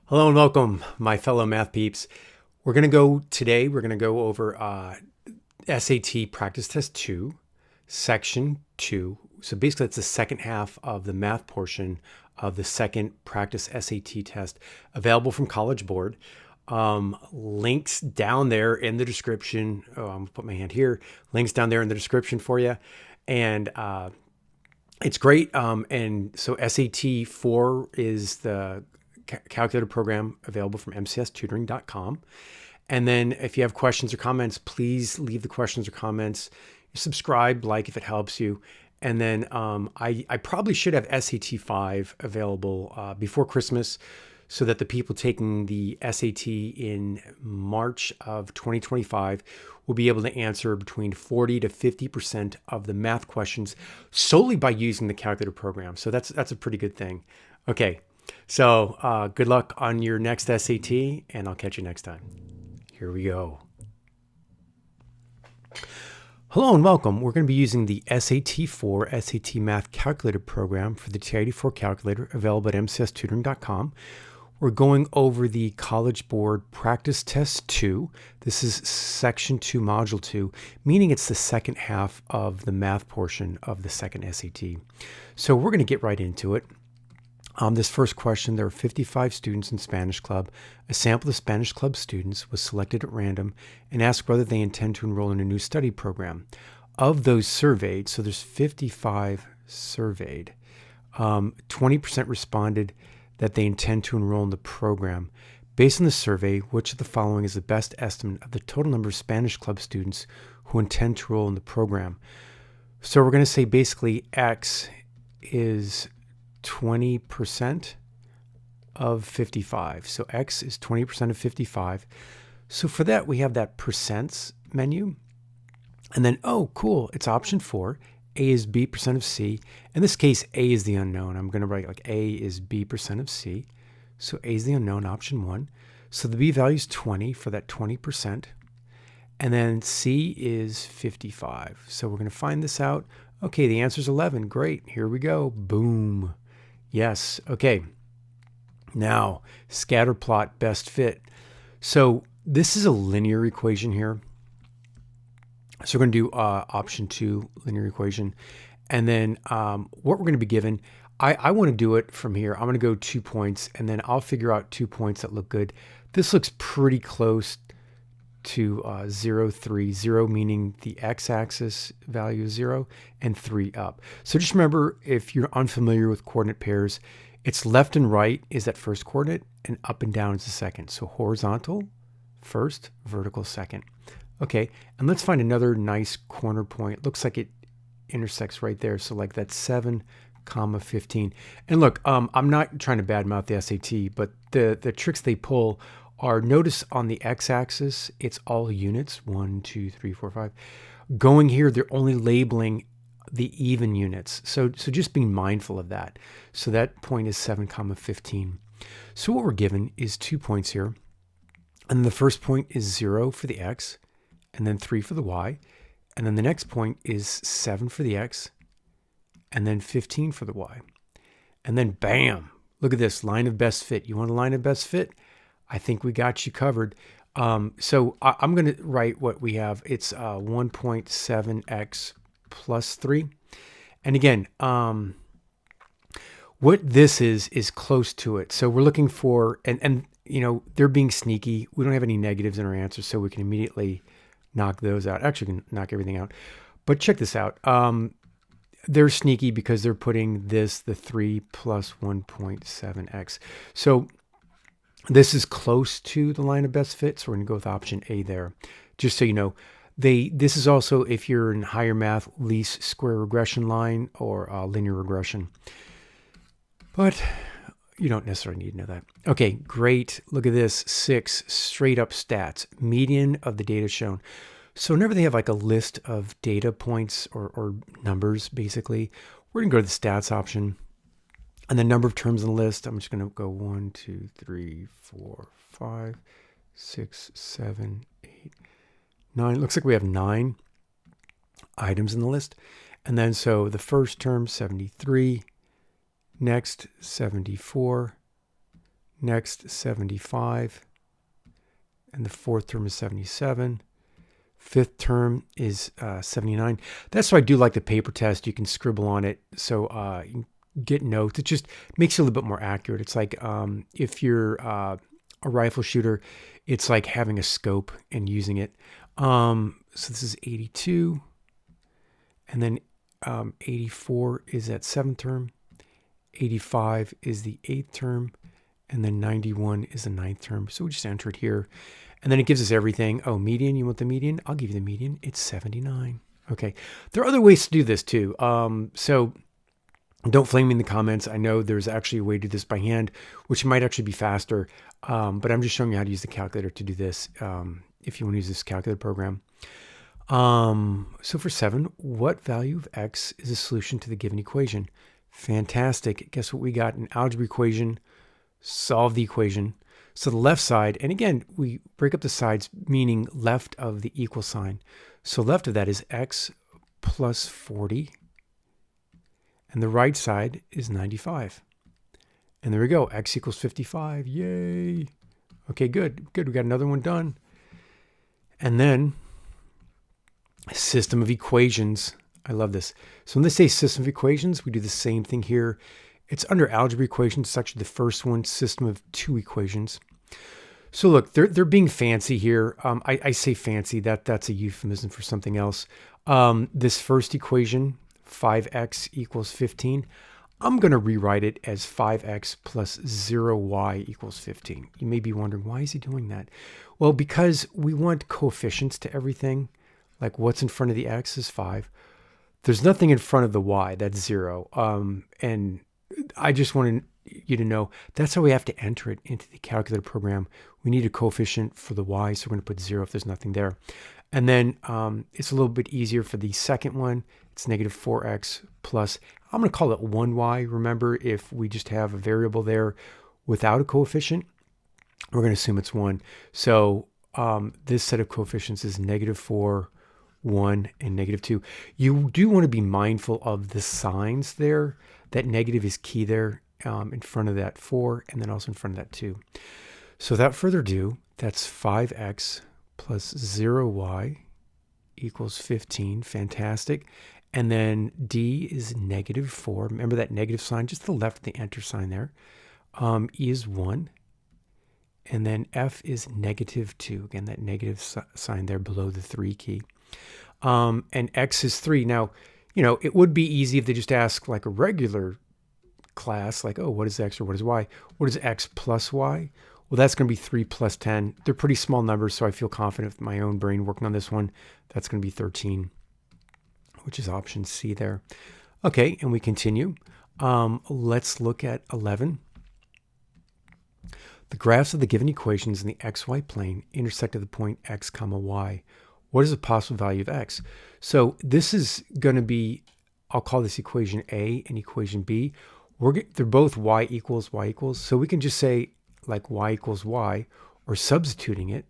Hello and welcome, my fellow math peeps. We're going to go over SAT Practice Test 2, Section 2. So basically, it's the second half of the math portion of the second Practice SAT test available from College Board. Links down there in the description. Oh, I'm going to put my hand here. Links down there in the description for you. And it's great. And so SAT4 is the calculator program available from mcstutoring.com. And then if you have questions or comments, please leave the questions or comments. Subscribe, like if it helps you. And then I probably should have SAT5 available before Christmas so that the people taking the SAT in March of 2025 will be able to answer between 40 to 50% of the math questions solely by using the calculator program. So that's a pretty good thing. Okay, so good luck on your next SAT, and I'll catch you next time. Here we go. Hello and welcome. We're going to be using the SAT4 SAT Math Calculator program for the TI84 calculator available at mcstutoring.com. We're going over the College Board Practice Test 2. This is Section 2, Module 2, meaning it's the second half of the math portion of the second SAT. So we're going to get right into it. This first question, there are 55 students in Spanish Club. A sample of Spanish Club students was selected at random and asked whether they intend to enroll in a new study program. Of those surveyed, so there's 55 surveyed, 20% responded that they intend to enroll in the program. Based on the survey, which of the following is the best estimate of the total number of Spanish Club students who intend to enroll in the program? So we're going to say basically X is 20% of 55. So X is 20% of 55. So for that, we have that percents menu. And then, oh, cool, it's option 4. A is B percent of C. In this case, A is the unknown. I'm going to write like A is B percent of C. So A is the unknown, option 1. So the B value is 20 for that 20%. And then C is 55. So we're going to find this out. Okay, the answer is 11. Great. Here we go. Boom. Yes. Okay. Now, scatter plot best fit. So this is a linear equation here. So we're going to do option 2, linear equation. And then what we're going to be given, I want to do it from here. I'm going to go 2 points, and then I'll figure out 2 points that look good. This looks pretty close to 0, 3, 0 meaning the x-axis value is 0, and 3 up. So just remember, if you're unfamiliar with coordinate pairs, it's left and right is that first coordinate, and up and down is the second. So horizontal first, vertical second. Okay, and let's find another nice corner point. It looks like it intersects right there. So like that's 7, 15. And look, I'm not trying to badmouth the SAT, but the tricks they pull are, notice on the x-axis, it's all units, 1, 2, 3, 4, 5. Going here, they're only labeling the even units. So just being mindful of that. So that point is 7, 15. So what we're given is 2 points here. And the first point is 0 for the x, and then 3 for the y. And then the next point is 7 for the x, and then 15 for the y. And then bam, look at this, line of best fit. You want a line of best fit? I think we got you covered. So I'm going to write what we have. It's 1.7x plus 3. And again, what this is close to it. So we're looking for, and you know, they're being sneaky. We don't have any negatives in our answer, so we can immediately knock those out. Actually, we can knock everything out. But check this out. They're sneaky because they're putting this, the 3 plus 1.7x. So this is close to the line of best fit, so we're going to go with option A there. Just so you know, this is also, if you're in higher math, least square regression line or linear regression. But you don't necessarily need to know that. Okay, great. Look at this, 6 straight up stats, median of the data shown. So whenever they have like a list of data points or numbers, basically, we're going to go to the stats option. And the number of terms in the list, I'm just going to go 1, 2, 3, 4, 5, 6, 7, 8, 9. It looks like we have 9 items in the list. And then so the first term, 73. Next, 74. Next, 75. And the fourth term is 77. Fifth term is 79. That's why I do like the paper test. You can scribble on it, so you can get notes. It just makes it a little bit more accurate. It's like if you're a rifle shooter, it's like having a scope and using it. So this is 82. And then 84 is that seventh term. 85 is the eighth term. And then 91 is the ninth term. So we just enter it here. And then it gives us everything. Oh, median, you want the median? I'll give you the median. It's 79. Okay. There are other ways to do this too. So don't flame me in the comments. I know there's actually a way to do this by hand, which might actually be faster. But I'm just showing you how to use the calculator to do this if you want to use this calculator program. So for 7, what value of x is a solution to the given equation? Fantastic. Guess what we got? An algebra equation. Solve the equation. So the left side, and again, we break up the sides, meaning left of the equal sign. So left of that is x plus 40. And the right side is 95. And there we go. X equals 55. Yay. Okay, good. Good. We got another one done. And then system of equations. I love this. So when they say system of equations, we do the same thing here. It's under algebra equations. It's actually the first one, system of 2 equations. So look, they're being fancy here. I say fancy, that's a euphemism for something else. This first equation, 5x equals 15, I'm going to rewrite it as 5x plus 0y equals 15. You may be wondering, why is he doing that? Well, because we want coefficients to everything. Like what's in front of the x is 5. There's nothing in front of the y, that's 0. And I just want you to know that's how we have to enter it into the calculator program. We need a coefficient for the y, so we're going to put 0 if there's nothing there. And then it's a little bit easier for the second one. It's negative 4x plus, I'm going to call it 1y. Remember, if we just have a variable there without a coefficient, we're going to assume it's 1. So this set of coefficients is negative 4, 1, and negative 2. You do want to be mindful of the signs there. That negative is key there in front of that 4 and then also in front of that 2. So without further ado, that's 5x plus 0y equals 15. Fantastic. And then d is negative 4. Remember that negative sign, just to the left of the enter sign there. E is 1. And then f is negative 2. Again, that negative sign there below the 3 key. And x is 3. Now, you know, it would be easy if they just ask like a regular class, like, oh, what is x or what is y? What is x plus y? Well, that's going to be 3 plus 10. They're pretty small numbers, so I feel confident with my own brain working on this one. That's going to be 13, which is option C there. Okay, and we continue. Let's look at 11. The graphs of the given equations in the xy plane intersect at the point x comma y. What is the possible value of x? So this is going to be, I'll call this equation A and equation B. They're both y equals. So we can just say like y equals y, or substituting it,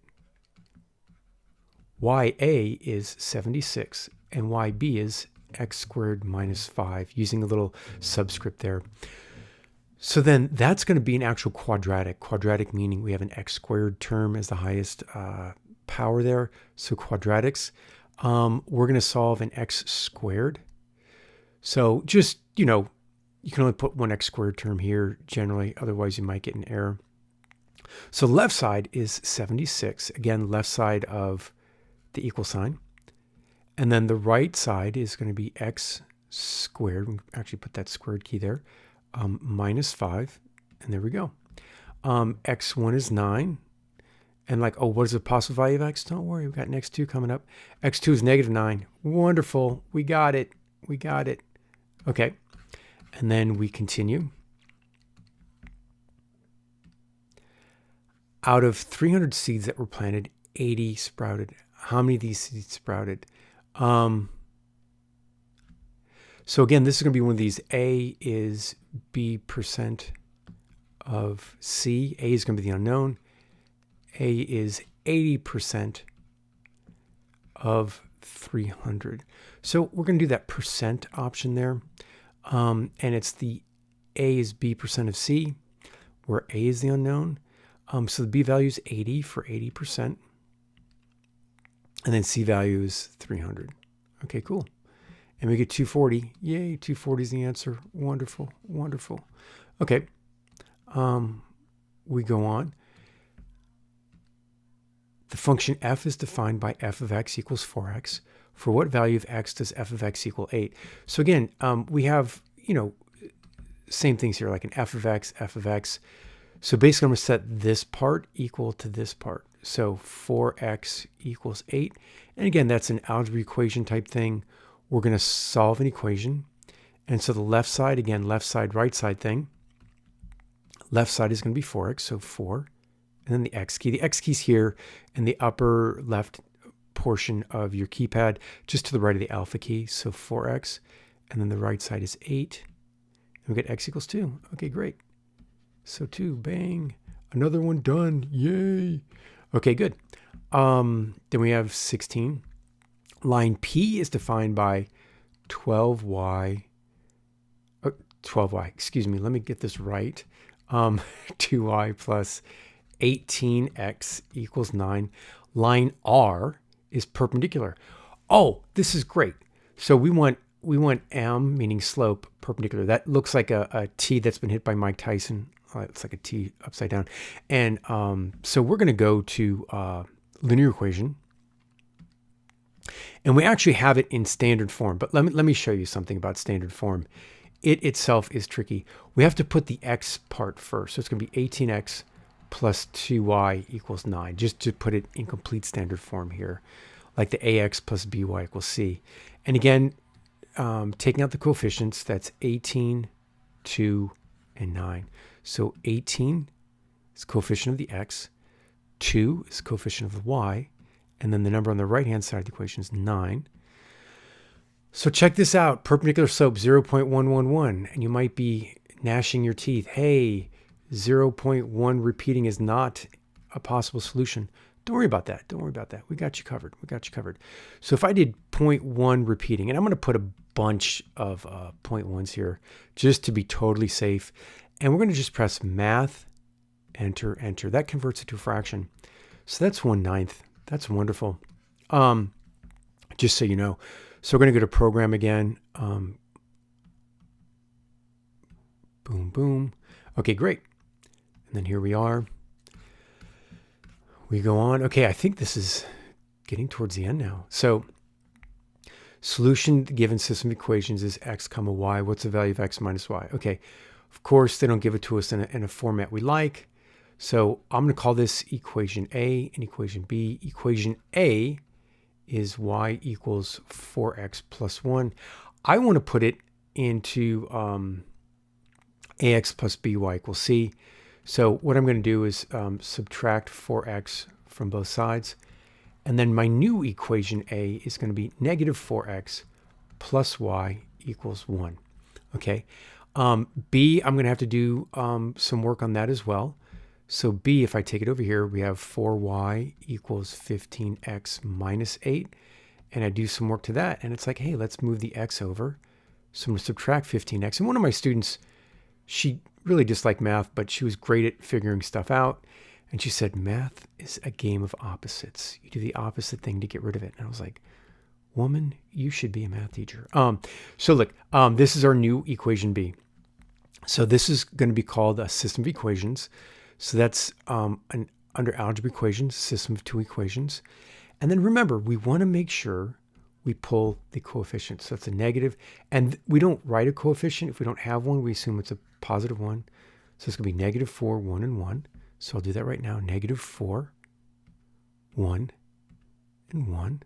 ya is 76 and yb is x squared minus 5, using a little subscript there. So then that's going to be an actual quadratic. Quadratic meaning we have an x squared term as the highest power there. So quadratics, we're going to solve an x squared. So just, you know, you can only put one x squared term here generally, otherwise you might get an error. So left side is 76, again, left side of the equal sign. And then the right side is going to be x squared. We can actually put that squared key there, minus 5. And there we go. X1 is 9. And like, oh, what is the possible value of x? Don't worry, we've got an x2 coming up. X2 is negative 9. Wonderful. We got it. We got it. Okay. And then we continue. Out of 300 seeds that were planted, 80 sprouted. How many of these seeds sprouted? So again, this is going to be one of these. A is B% of C. A is going to be the unknown. A is 80% of 300. So we're going to do that percent option there. And it's the A is B% of C. where A is the unknown. So the B value is 80 for 80%. And then C value is 300. Okay, cool. And we get 240. Yay, 240 is the answer. Wonderful, wonderful. Okay, we go on. The function f is defined by f of x equals 4x. For what value of x does f of x equal 8? So again, we have, same things here, like an f of x, f of x. So basically, I'm going to set this part equal to this part. So 4x equals 8. And again, that's an algebra equation type thing. We're going to solve an equation. And so the left side, again, left side, right side thing. Left side is going to be 4x, so 4. And then the x key. The x key's here in the upper left portion of your keypad, just to the right of the alpha key, so 4x. And then the right side is 8. And we get x equals 2. Okay, great. So 2, bang. Another one done. Yay. Okay, good. Then we have 16. Line P is defined by 12y. 12y, excuse me. Let me get this right. 2y plus 18x equals 9. Line R is perpendicular. Oh, this is great. So we want M, meaning slope, perpendicular. That looks like a T that's been hit by Mike Tyson. It's like a T upside down. And so we're going to go to linear equation. And we actually have it in standard form. But let me show you something about standard form. It itself is tricky. We have to put the x part first. So it's going to be 18x plus 2y equals 9, just to put it in complete standard form here, like the ax plus by equals c. And again, taking out the coefficients, that's 18, 2, and 9. So 18 is coefficient of the x, 2 is coefficient of the y, and then the number on the right-hand side of the equation is 9. So check this out, perpendicular slope 0.111, and you might be gnashing your teeth. Hey, 0.1 repeating is not a possible solution. Don't worry about that. Don't worry about that. We got you covered. We got you covered. So if I did 0.1 repeating, and I'm going to put a bunch of 0.1s here just to be totally safe, and we're going to just press math, enter, enter. That converts it to a fraction. So that's 1/9. That's wonderful. Just so you know. So we're going to go to program again. Boom, boom. Okay, great. And then here we are. We go on. Okay, I think this is getting towards the end now. So solution to the given system of equations is x comma y. What's the value of x minus y? Okay, of course, they don't give it to us in a format we like. So I'm going to call this equation A and equation B. Equation A is y equals 4x plus 1. I want to put it into ax plus by equals c. So what I'm going to do is subtract 4x from both sides. And then my new equation A is going to be negative 4x plus y equals 1. Okay. B, I'm going to have to do some work on that as well. So B, if I take it over here, we have 4y equals 15x minus 8. And I do some work to that. And it's like, hey, let's move the x over. So I'm going to subtract 15x. And one of my students, she really disliked math, but she was great at figuring stuff out. And she said, math is a game of opposites. You do the opposite thing to get rid of it. And I was like, woman, you should be a math teacher. So look, this is our new equation B. So this is going to be called a system of equations. So that's under algebra equations, system of two equations. And then remember, we want to make sure we pull the coefficient. So it's a negative. And we don't write a coefficient. If we don't have one, we assume it's a positive 1. So it's going to be negative 4, 1, and 1. So I'll do that right now. Negative 4, 1, and 1.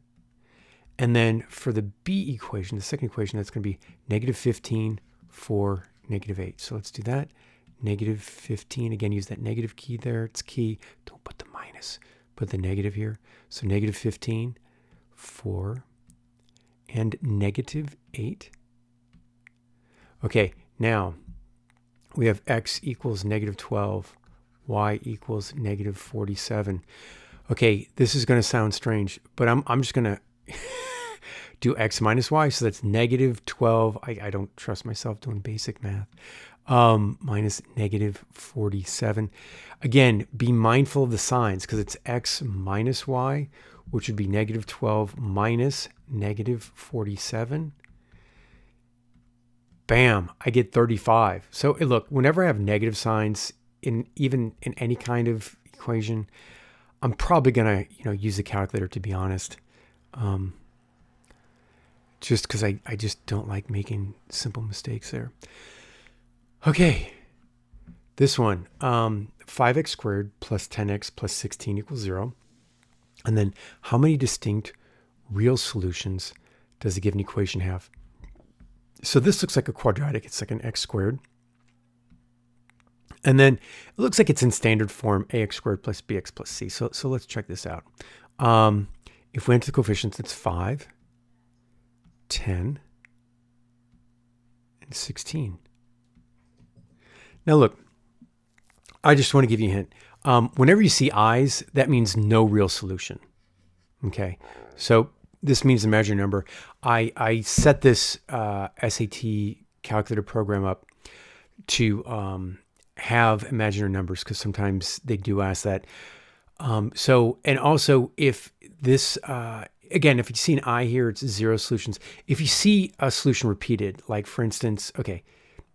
And then for the B equation, the second equation, that's going to be negative 15, 4, negative 8. So let's do that. Negative 15. Again, use that negative key there. It's key. Don't put the minus. Put the negative here. So negative 15, 4, and negative 8. Okay, now we have x equals negative 12, y equals negative 47. Okay, this is going to sound strange, but I'm just going to do x minus y. So that's negative 12. I don't trust myself doing basic math. minus negative 47. Again, be mindful of the signs because it's x minus y, which would be negative 12 minus negative 47. Bam, I get 35. So look, whenever I have negative signs even in any kind of equation, I'm probably gonna use a calculator, to be honest. Just because I just don't like making simple mistakes there. Okay, this one, 5x squared plus 10x plus 16 equals 0. And then how many distinct real solutions does a given equation have? So this looks like a quadratic. It's like an x squared. And then it looks like it's in standard form, ax squared plus bx plus c. So let's check this out. If we enter the coefficients, it's 5, 10, and 16. Now look, I just want to give you a hint. Whenever you see i's, that means no real solution. Okay, so this means the imaginary number. I set this SAT calculator program up to have imaginary numbers because sometimes they do ask that. And also if this, again, if you see an I here, it's 0 solutions. If you see a solution repeated, like for instance, okay,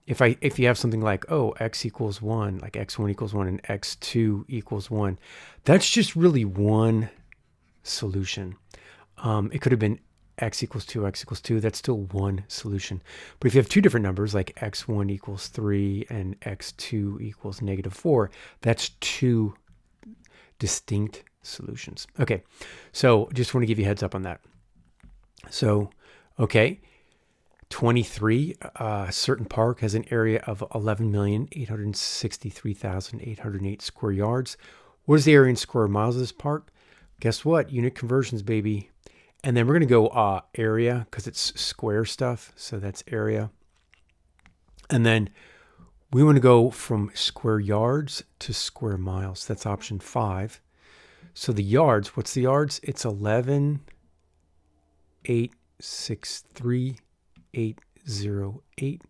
if you have something like, oh, x equals 1, like x1 equals 1 and x2 equals 1, that's just really one solution. It could have been x equals 2, x equals 2. That's still one solution. But if you have two different numbers, like x1 equals 3 and x2 equals negative 4, that's two distinct solutions. Okay, so just want to give you a heads up on that. So, okay, 23, certain park has an area of 11,863,808 square yards. What is the area in square miles of this park? Guess what? Unit conversions, baby. And then we're going to go area because it's square stuff. So that's area. And then we want to go from square yards to square miles. That's option 5. So the yards, what's the yards? It's 11,863,808.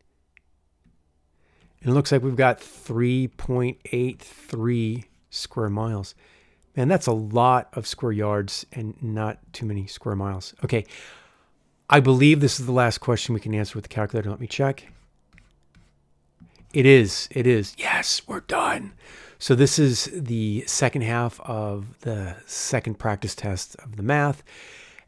And it looks like we've got 3.83 square miles. Man, that's a lot of square yards and not too many square miles. Okay, I believe this is the last question we can answer with the calculator. Let me check. It is. Yes, we're done. So this is the second half of the second practice test of the math.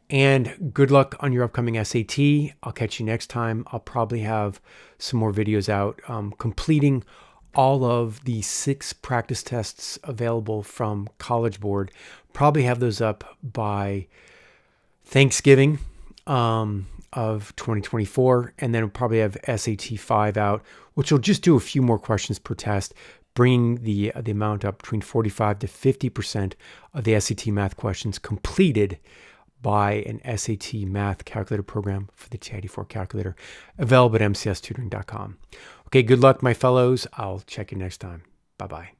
And good luck on your upcoming SAT. I'll catch you next time. I'll probably have some more videos out completing all of the 6 practice tests available from College Board. Probably have those up by Thanksgiving of 2024. And then we'll probably have SAT4 out, which will just do a few more questions per test, bringing the amount up between 45 to 50% of the SAT math questions completed by an SAT math calculator program for the TI84 calculator, available at mcstutoring.com. Okay, good luck, my fellows. I'll check you next time. Bye-bye.